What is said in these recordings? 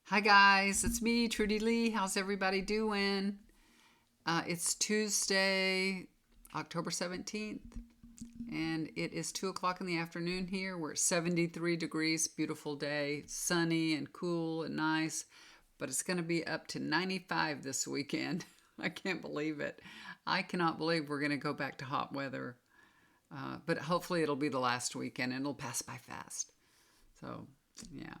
Hi guys, it's me, Trudy Lee. How's everybody doing? It's Tuesday, October 17th, and it is 2 o'clock in the afternoon here. We're at 73 degrees, beautiful day, sunny and cool and nice, but it's going to be up to 95 this weekend. I can't believe it. I cannot believe we're going to go back to hot weather, but hopefully it'll be the last weekend and it'll pass by fast. So, yeah.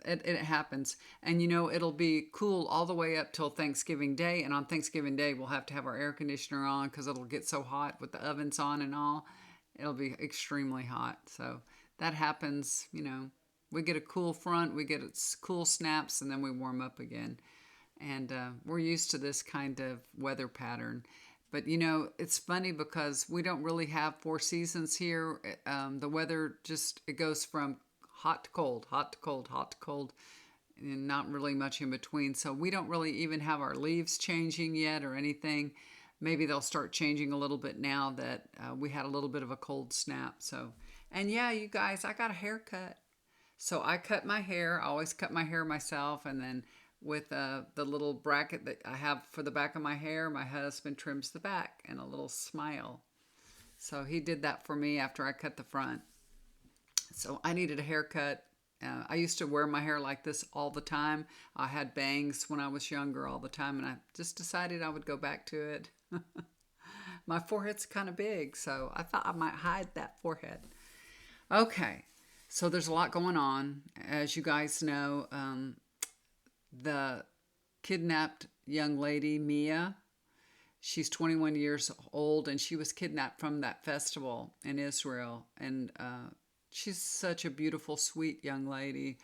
It happens. And it'll be cool all the way up till Thanksgiving Day. And on Thanksgiving Day, we'll have to have our air conditioner on because it'll get so hot with the ovens on and all. It'll be extremely hot. So that happens, We get a cool front, we get cool snaps, and then we warm up again. And we're used to this kind of weather pattern. But it's funny because we don't really have four seasons here. The weather just, it goes from hot to cold, hot to cold, hot to cold, and not really much in between. So we don't really even have our leaves changing yet or anything. Maybe they'll start changing a little bit now that we had a little bit of a cold snap. So, and yeah, you guys, I got a haircut. So I cut my hair. I always cut my hair myself, and then with the little bracket that I have for the back of my hair, my husband trims the back and a little smile. So he did that for me after I cut the front. So I needed a haircut. I used to wear my hair like this all the time. I had bangs when I was younger all the time, and I just decided I would go back to it. My forehead's kind of big, so I thought I might hide that forehead. Okay, so there's a lot going on. As you guys know, the kidnapped young lady, Mia, she's 21 years old, and she was kidnapped from that festival in Israel. And she's such a beautiful, sweet young lady.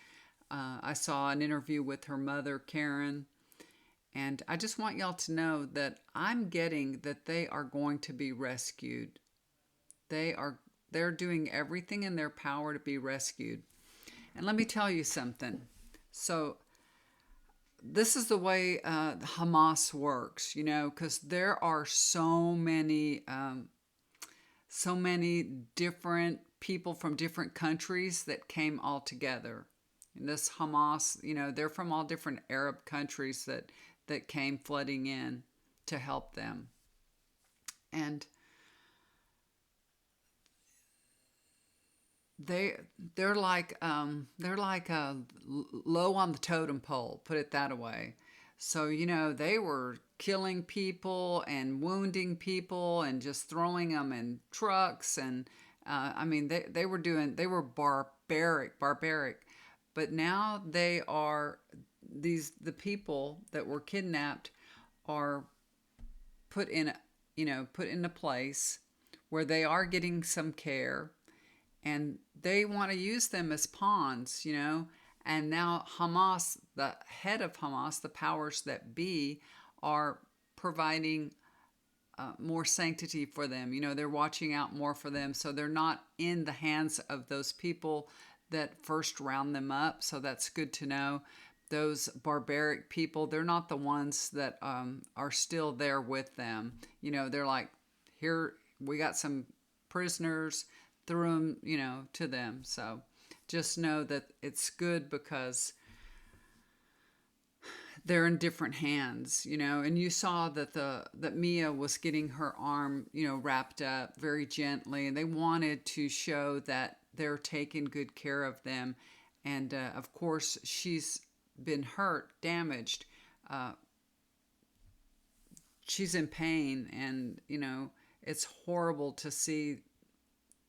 I saw an interview with her mother, Karen, and I just want y'all to know that I'm getting that they are going to be rescued. They're doing everything in their power to be rescued. And let me tell you something. So this is the way Hamas works, because there are so many different people from different countries that came all together. And this Hamas, they're from all different Arab countries that came flooding in to help them. And they they're like low on the totem pole, put it that way. So they were killing people and wounding people and just throwing them in trucks, and I mean they were barbaric. But now the people that were kidnapped are put in put in a place where they are getting some care, and they want to use them as pawns. And now Hamas, the head of Hamas, the powers that be, are providing more sanctity for them. They're watching out more for them, so they're not in the hands of those people that first round them up. So that's good to know. Those barbaric people, they're not the ones that are still there with them. They're like, here, we got some prisoners, threw them, to them. So just know that it's good because they're in different hands, and you saw that Mia was getting her arm, wrapped up very gently, and they wanted to show that they're taking good care of them. And of course, she's been hurt, damaged. She's in pain, and it's horrible to see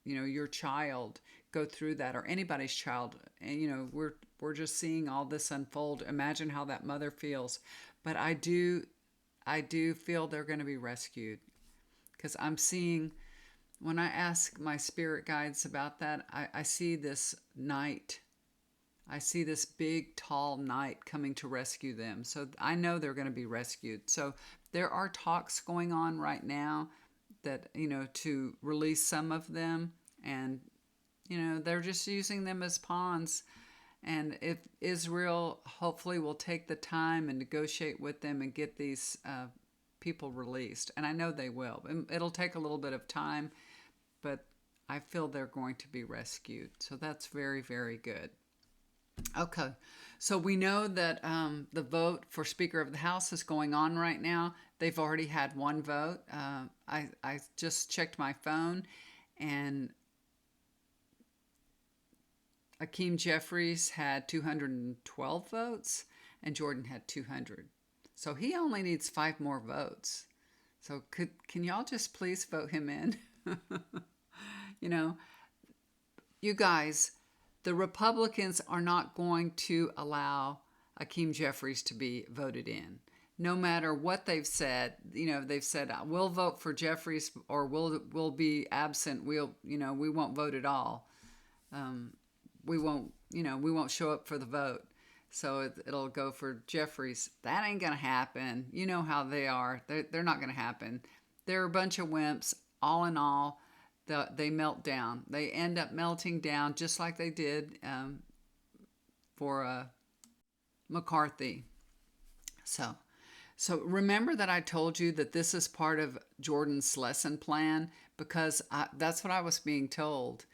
your child go through that, or anybody's child. And we're just seeing all this unfold. Imagine how that mother feels. But I do feel they're going to be rescued, because I'm seeing, when I ask my spirit guides about that, I see this knight. I see this big, tall knight coming to rescue them. So I know they're going to be rescued. So there are talks going on right now that, to release some of them. And, they're just using them as pawns. And if Israel hopefully will take the time and negotiate with them and get these people released, and I know they will. It'll take a little bit of time, but I feel they're going to be rescued. So that's very, very good. Okay. So we know that the vote for Speaker of the House is going on right now. They've already had one vote. I just checked my phone, and Akeem Jeffries had 212 votes, and Jordan had 200. So he only needs 5 more votes. So can y'all just please vote him in? you know, you guys, the Republicans are not going to allow Akeem Jeffries to be voted in. No matter what they've said, they've said we'll vote for Jeffries or we'll be absent. We won't vote at all. Um, we won't show up for the vote. So it'll go for Jeffries. That ain't gonna happen. You know how they are. They're not gonna happen. They're a bunch of wimps. All in all, they melt down. They end up melting down just like they did for McCarthy. So, so remember that I told you that this is part of Jordan's lesson plan because that's what I was being told.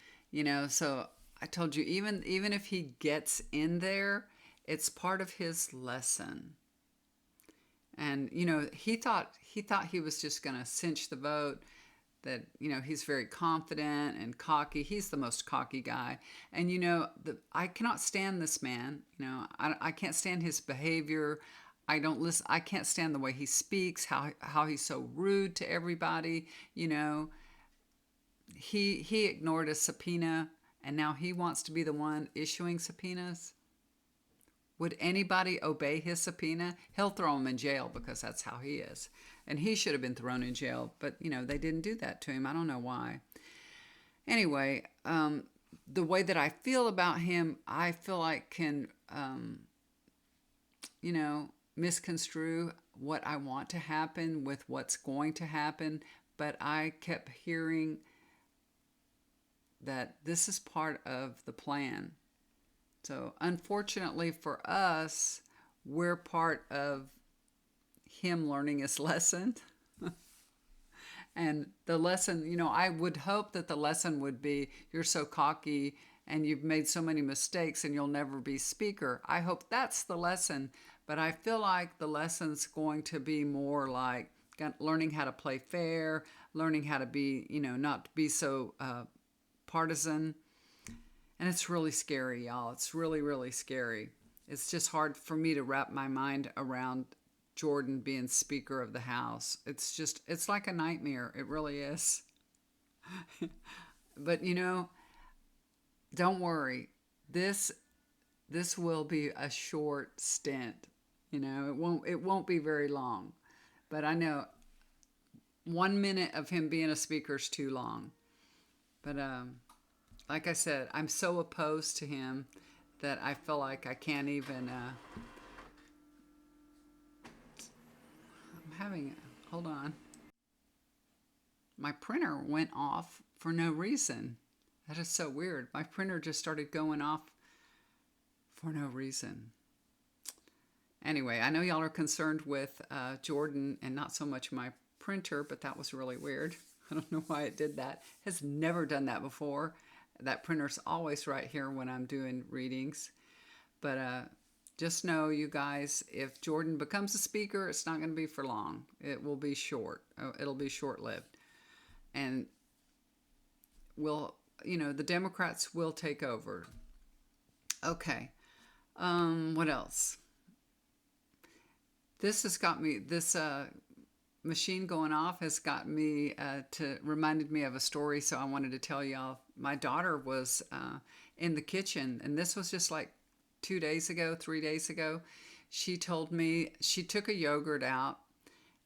So I told you even if he gets in there, it's part of his lesson. And he thought he was just going to cinch the vote. That he's very confident and cocky. He's the most cocky guy. And I cannot stand this man. I can't stand his behavior. I don't listen. I can't stand the way he speaks. How he's so rude to everybody. He ignored a subpoena, and now he wants to be the one issuing subpoenas. Would anybody obey his subpoena? He'll throw him in jail because that's how he is. And he should have been thrown in jail, but they didn't do that to him. I don't know why. Anyway, the way that I feel about him, I feel like can, misconstrue what I want to happen with what's going to happen. But I kept hearing that this is part of the plan. So unfortunately for us, we're part of him learning his lesson. And the lesson, I would hope that the lesson would be you're so cocky and you've made so many mistakes and you'll never be speaker. I hope that's the lesson. But I feel like the lesson's going to be more like learning how to play fair, learning how to be, not be so partisan. And it's really scary, y'all. It's really, really scary. It's just hard for me to wrap my mind around Jordan being Speaker of the House. It's like a nightmare. It really is. But don't worry. This will be a short stint. It won't be very long. But I know 1 minute of him being a speaker is too long. But like I said, I'm so opposed to him that I feel like I can't even. Hold on. My printer went off for no reason. That is so weird. My printer just started going off for no reason. Anyway, I know y'all are concerned with Jordan and not so much my printer, but that was really weird. I don't know why it did that. It has never done that before. That printer's always right here when I'm doing readings. But just know, you guys, if Jordan becomes a speaker, it's not going to be for long. It will be short. It'll be short-lived. And the Democrats will take over. Okay. What else? This has got me, this machine going off has got me reminded me of a story, so I wanted to tell y'all. My daughter was in the kitchen, and this was just like 3 days ago. She told me she took a yogurt out,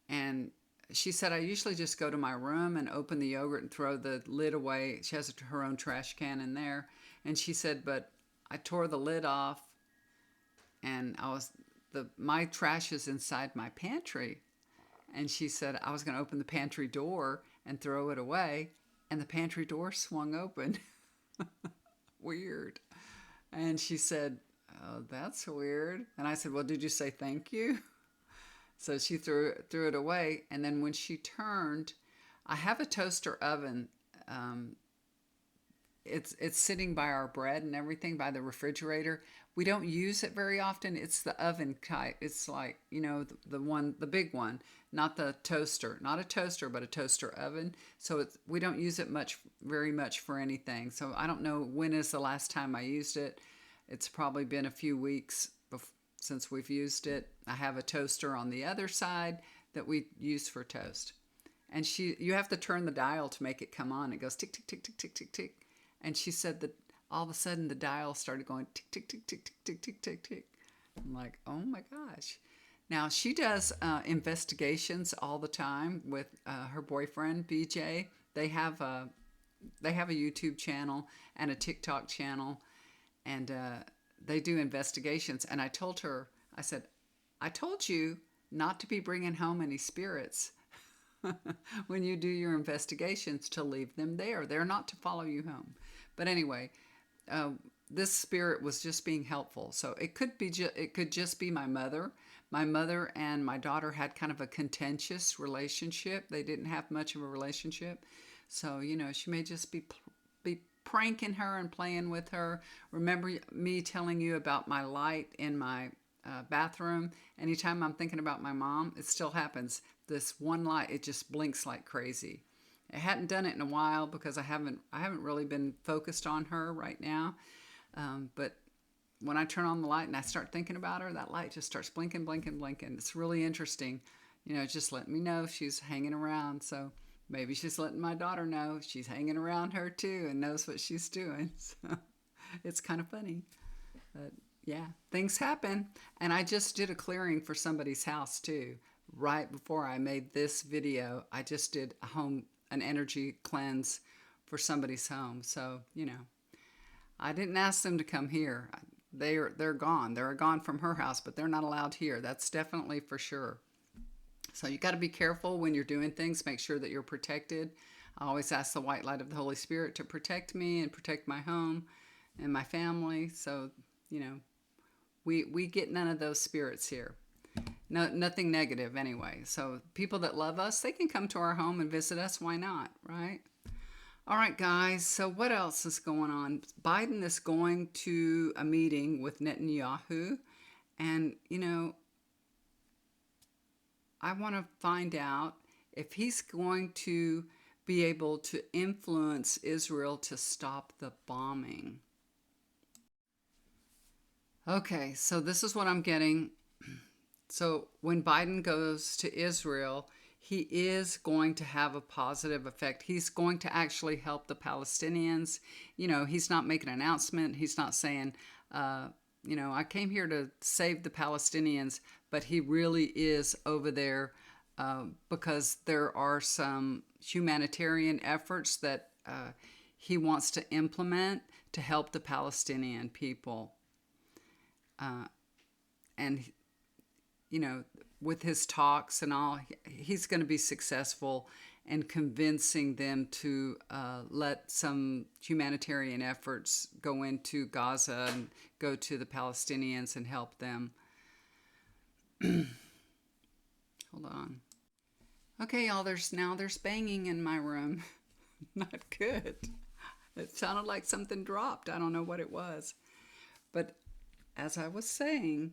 and she said, I usually just go to my room and open the yogurt and throw the lid away. She has her own trash can in there. And she said, but I tore the lid off, and my trash is inside my pantry. And she said, I was going to open the pantry door and throw it away, and the pantry door swung open. Weird. And she said, oh, that's weird. And I said, well, did you say thank you? So she threw it away. And then when she turned, I have a toaster oven it's sitting by our bread and everything by the refrigerator. We don't use it very often. It's the oven type. It's like, the one, the big one, not the toaster, not a toaster, but a toaster oven. So we don't use it very much for anything. So I don't know when is the last time I used it. It's probably been a few weeks since we've used it. I have a toaster on the other side that we use for toast. And you have to turn the dial to make it come on. It goes tick, tick, tick, tick, tick, tick, tick. And she said that all of a sudden the dial started going tick, tick, tick, tick, tick, tick, tick, tick, tick. I'm like, oh my gosh. Now she does investigations all the time with her boyfriend, BJ. They have a YouTube channel and a TikTok channel, and they do investigations. And I told her, I said, I told you not to be bringing home any spirits when you do your investigations, to leave them there. They're not to follow you home. But anyway, this spirit was just being helpful. So it could just be my mother. My mother and my daughter had kind of a contentious relationship. They didn't have much of a relationship. So, she may just be pranking her and playing with her. Remember me telling you about my light in my bathroom? Anytime I'm thinking about my mom, it still happens. This one light, it just blinks like crazy. I hadn't done it in a while because I haven't really been focused on her right now. But when I turn on the light and I start thinking about her, that light just starts blinking, blinking, blinking. It's really interesting. Just letting me know she's hanging around. So maybe she's letting my daughter know she's hanging around her too and knows what she's doing. So it's kind of funny. But yeah, things happen. And I just did a clearing for somebody's house too. Right before I made this video, I just did an energy cleanse for somebody's home. So, I didn't ask them to come here. They're gone. They're gone from her house, but they're not allowed here. That's definitely for sure. So you got to be careful when you're doing things. Make sure that you're protected. I always ask the white light of the Holy Spirit to protect me and protect my home and my family. So, we get none of those spirits here. No, nothing negative anyway. So people that love us, they can come to our home and visit us. Why not, right? All right, guys. So what else is going on? Biden is going to a meeting with Netanyahu. And, I want to find out if he's going to be able to influence Israel to stop the bombing. Okay, so this is what I'm getting. So when Biden goes to Israel, he is going to have a positive effect. He's going to actually help the Palestinians. He's not making an announcement. He's not saying, I came here to save the Palestinians, but he really is over there because there are some humanitarian efforts that he wants to implement to help the Palestinian people. And with his talks and all, he's going to be successful in convincing them to let some humanitarian efforts go into Gaza and go to the Palestinians and help them. Hold on. Okay, y'all, there's banging in my room. Not good. It sounded like something dropped. I don't know what it was. But as I was saying,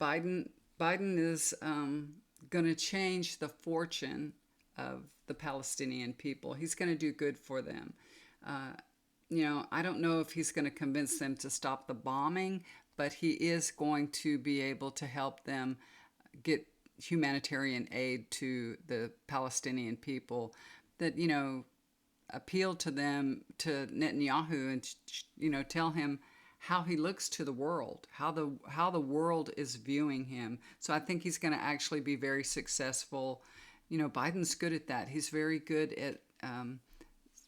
Biden is going to change the fortune of the Palestinian people. He's going to do good for them. I don't know if he's going to convince them to stop the bombing, but he is going to be able to help them get humanitarian aid to the Palestinian people that, appeal to them, to Netanyahu, and, tell him how he looks to the world, how the world is viewing him. So I think he's going to actually be very successful. Biden's good at that. He's very good at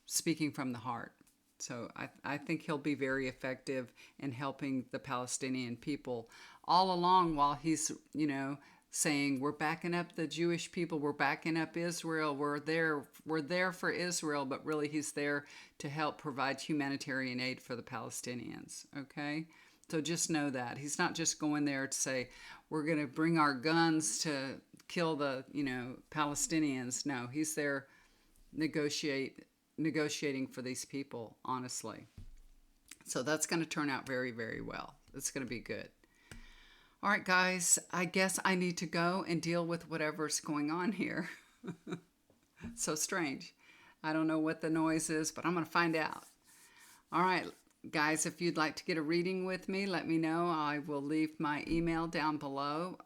speaking from the heart. So I think he'll be very effective in helping the Palestinian people all along while he's, saying we're backing up the Jewish people, we're backing up Israel, we're there for Israel, but really he's there to help provide humanitarian aid for the Palestinians, okay? So just know that. He's not just going there to say, we're going to bring our guns to kill the, Palestinians. No, he's there negotiate negotiating for these people, honestly. So that's going to turn out very, very well. It's going to be good. All right, guys, I guess I need to go and deal with whatever's going on here. So strange. I don't know what the noise is, but I'm going to find out. All right, guys, if you'd like to get a reading with me, let me know. I will leave my email down below.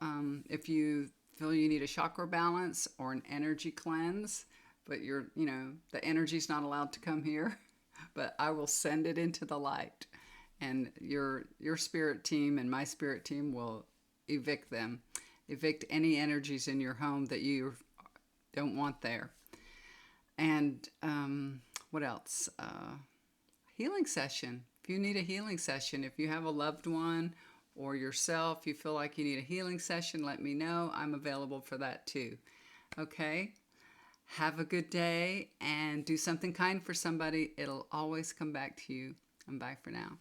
If you feel you need a chakra balance or an energy cleanse, but the energy's not allowed to come here, but I will send it into the light. And your spirit team and my spirit team will evict them. Evict any energies in your home that you don't want there. And what else? Healing session. If you need a healing session, if you have a loved one or yourself, you feel like you need a healing session, let me know. I'm available for that too. Okay? Have a good day and do something kind for somebody. It'll always come back to you. And bye for now.